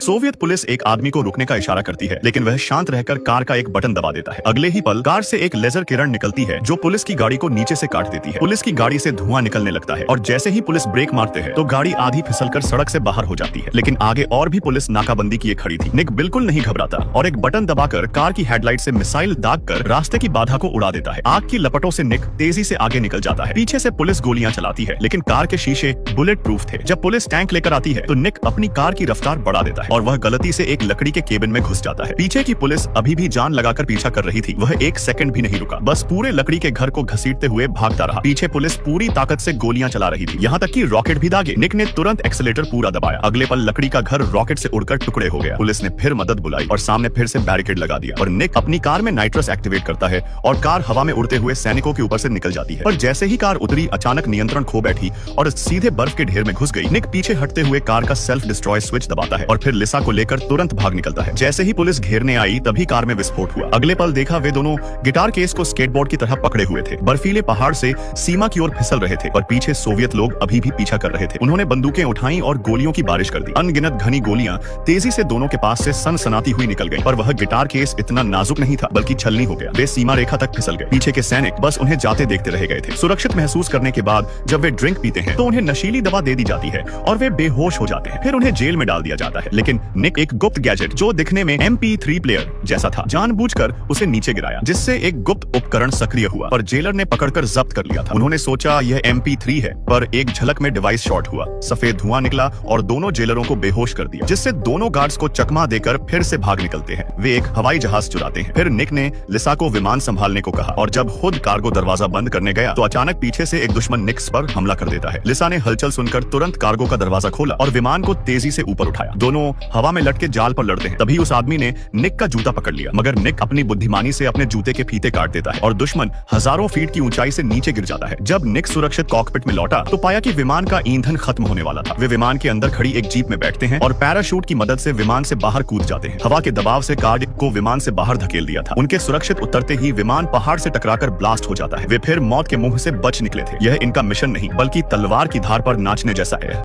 Soviet police एक आदमी को रुकने का इशारा करती है, लेकिन वह शांत रहकर कार का एक बटन दबा देता है। अगले ही पल कार से एक लेजर किरण निकलती है जो पुलिस की गाड़ी को नीचे से काट देती है। पुलिस की गाड़ी से धुआं निकलने लगता है और जैसे ही पुलिस ब्रेक मारते हैं तो गाड़ी आधी फिसलकर सड़क से बाहर हो जाती है। लेकिन आगे और भी पुलिस नाकाबंदी किए खड़ी थी। निक बिल्कुल नहीं घबराता और एक बटन दबाकर कार की हेडलाइट से मिसाइल दागकर रास्ते की बाधा को उड़ा देता है। आग की लपटों से निक तेजी से आगे निकल जाता है। पीछे से पुलिस गोलियां चलाती है, लेकिन कार के शीशे बुलेट प्रूफ थे। जब पुलिस टैंक लेकर आती है तो निक अपनी कार की रफ्तार बढ़ा देता है और वह गलती से एक लकड़ी के केबिन में घुस जाता है। पीछे की पुलिस अभी भी जान लगाकर पीछा कर रही थी। वह एक सेकंड भी नहीं रुका, बस पूरे लकड़ी के घर को घसीटते हुए भागता रहा। पीछे पुलिस पूरी ताकत से गोलियां चला रही थी, यहाँ तक कि रॉकेट भी दागे। निक ने तुरंत एक्सीलेटर पूरा दबाया। अगले पल लकड़ी का घर रॉकेट से उड़कर टुकड़े हो गया। पुलिस ने फिर मदद बुलाई और सामने फिर से बैरिकेड लगा दिया और निक अपनी कार में नाइट्रस एक्टिवेट करता है और कार हवा में उड़ते हुए सैनिकों के ऊपर से निकल जाती है। पर जैसे ही कार उतरी, अचानक नियंत्रण खो बैठी और सीधे बर्फ के ढेर में घुस गई। निक पीछे हटते हुए कार का सेल्फ डिस्ट्रॉय स्विच दबाता है और फिर लिसा को लेकर तुरंत भाग निकलता है। जैसे ही पुलिस घेरने आई तभी कार में विस्फोट हुआ। अगले पल देखा वे दोनों गिटार केस को स्केटबोर्ड की तरह पकड़े हुए थे। बर्फीले पहाड़ से सीमा की ओर फिसल रहे थे और पीछे सोवियत लोग अभी भी पीछा कर रहे थे। उन्होंने बंदूकें उठाई और गोलियों की बारिश कर दी। अनगिनत घनी गोलियां तेजी से दोनों के पास से सनसनाती हुई निकल गईं। पर वह गिटार केस इतना नाजुक नहीं था, बल्कि छलनी हो गया। वे सीमा रेखा तक फिसल गए। पीछे के सैनिक बस उन्हें जाते देखते रह गए थे। सुरक्षित महसूस करने के बाद जब वे ड्रिंक पीते हैं तो उन्हें नशीली दवा दे दी जाती है और वे बेहोश हो जाते हैं। फिर उन्हें जेल में डाल दिया जाता है। लेकिन निक एक गुप्त गैजेट जो दिखने में MP3 प्लेयर जैसा था, जानबूझकर उसे नीचे गिराया, जिससे एक गुप्त उपकरण सक्रिय हुआ और जेलर ने पकड़कर जब्त कर लिया था। उन्होंने सोचा यह MP3 है, पर एक झलक में डिवाइस शॉर्ट हुआ। सफेद धुआं निकला और दोनों जेलरों को बेहोश कर दिया, जिससे दोनों गार्ड्स को चकमा देकर फिर से भाग निकलते हैं। वे एक हवाई जहाज चुराते हैं। फिर निक ने लिसा को विमान संभालने को कहा और जब खुद कार्गो दरवाजा बंद करने गया तो अचानक पीछे से एक दुश्मन निक्स पर हमला कर देता है। लिसा ने हलचल सुनकर तुरंत कार्गो का दरवाजा खोला और विमान को तेजी से ऊपर उठाया। दोनों हवा में लटके जाल पर लड़ते हैं। तभी उस आदमी ने निक का जूता पकड़ लिया, मगर निक अपनी बुद्धिमानी से अपने जूते के फीते काट देता है और दुश्मन हजारों फीट की ऊंचाई से नीचे गिर जाता है। जब निक सुरक्षित कॉकपिट में लौटा तो पाया कि विमान का ईंधन खत्म होने वाला था। वे विमान के अंदर खड़ी एक जीप में बैठते हैं और पैराशूट की मदद से विमान से बाहर कूद जाते हैं। हवा के दबाव से कार को विमान से बाहर धकेल दिया था। उनके सुरक्षित उतरते ही विमान पहाड़ से टकराकर ब्लास्ट हो जाता है। वे फिर मौत के मुंह से बच निकले थे। यह इनका मिशन नहीं, बल्कि तलवार की धार पर नाचने जैसा है।